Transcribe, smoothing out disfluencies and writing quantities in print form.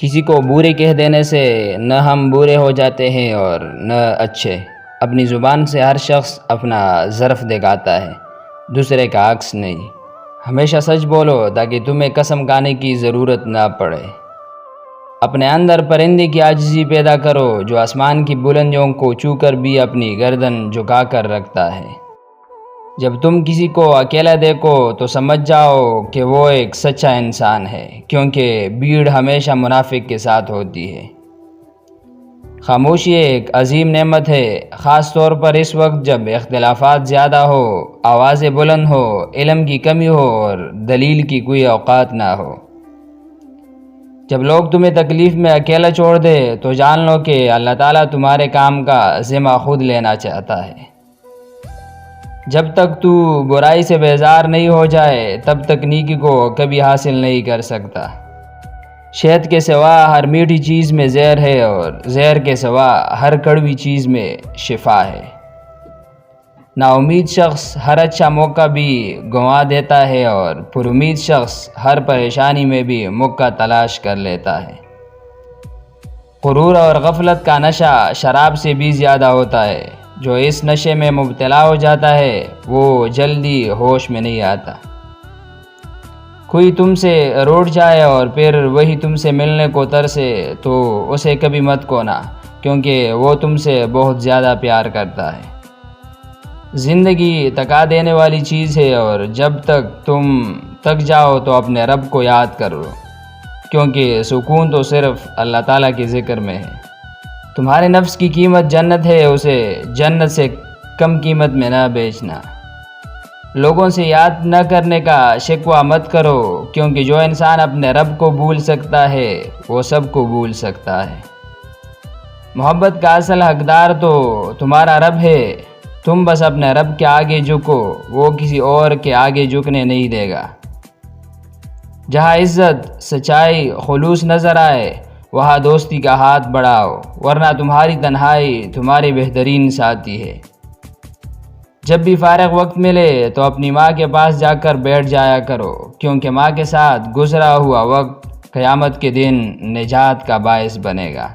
کسی کو برے کہہ دینے سے نہ ہم برے ہو جاتے ہیں اور نہ اچھے۔ اپنی زبان سے ہر شخص اپنا ظرف دکھاتا ہے، دوسرے کا عکس نہیں۔ ہمیشہ سچ بولو تاکہ تمہیں قسم کھانے کی ضرورت نہ پڑے۔ اپنے اندر پرندے کی عاجزی پیدا کرو جو آسمان کی بلندیوں کو چھو کر بھی اپنی گردن جھکا کر رکھتا ہے۔ جب تم کسی کو اکیلا دیکھو تو سمجھ جاؤ کہ وہ ایک سچا انسان ہے، کیونکہ بھیڑ ہمیشہ منافق کے ساتھ ہوتی ہے۔ خاموشی ایک عظیم نعمت ہے، خاص طور پر اس وقت جب اختلافات زیادہ ہو، آوازیں بلند ہو، علم کی کمی ہو اور دلیل کی کوئی اوقات نہ ہو۔ جب لوگ تمہیں تکلیف میں اکیلا چھوڑ دے تو جان لو کہ اللہ تعالیٰ تمہارے کام کا ذمہ خود لینا چاہتا ہے۔ جب تک تو برائی سے بیزار نہیں ہو جائے تب تک نیکی کو کبھی حاصل نہیں کر سکتا۔ شہد کے سوا ہر میٹھی چیز میں زہر ہے اور زہر کے سوا ہر کڑوی چیز میں شفا ہے۔ نا امید شخص ہر اچھا موقع بھی گنوا دیتا ہے اور پر امید شخص ہر پریشانی میں بھی موقع تلاش کر لیتا ہے۔ غرور اور غفلت کا نشہ شراب سے بھی زیادہ ہوتا ہے۔ جو اس نشے میں مبتلا ہو جاتا ہے وہ جلدی ہوش میں نہیں آتا۔ کوئی تم سے روٹھ جائے اور پھر وہی تم سے ملنے کو ترسے تو اسے کبھی مت کھونا، کیونکہ وہ تم سے بہت زیادہ پیار کرتا ہے۔ زندگی تکا دینے والی چیز ہے اور جب تک تم تک جاؤ تو اپنے رب کو یاد کرو، کیونکہ سکون تو صرف اللہ تعالیٰ کے ذکر میں ہے۔ تمہارے نفس کی قیمت جنت ہے، اسے جنت سے کم قیمت میں نہ بیچنا۔ لوگوں سے یاد نہ کرنے کا شکوہ مت کرو، کیونکہ جو انسان اپنے رب کو بھول سکتا ہے وہ سب کو بھول سکتا ہے۔ محبت کا اصل حقدار تو تمہارا رب ہے، تم بس اپنے رب کے آگے جھکو، وہ کسی اور کے آگے جھکنے نہیں دے گا۔ جہاں عزت، سچائی، خلوص نظر آئے وہاں دوستی کا ہاتھ بڑھاؤ، ورنہ تمہاری تنہائی تمہاری بہترین ساتھی ہے۔ جب بھی فارغ وقت ملے تو اپنی ماں کے پاس جا کر بیٹھ جایا کرو، کیونکہ ماں کے ساتھ گزرا ہوا وقت قیامت کے دن نجات کا باعث بنے گا۔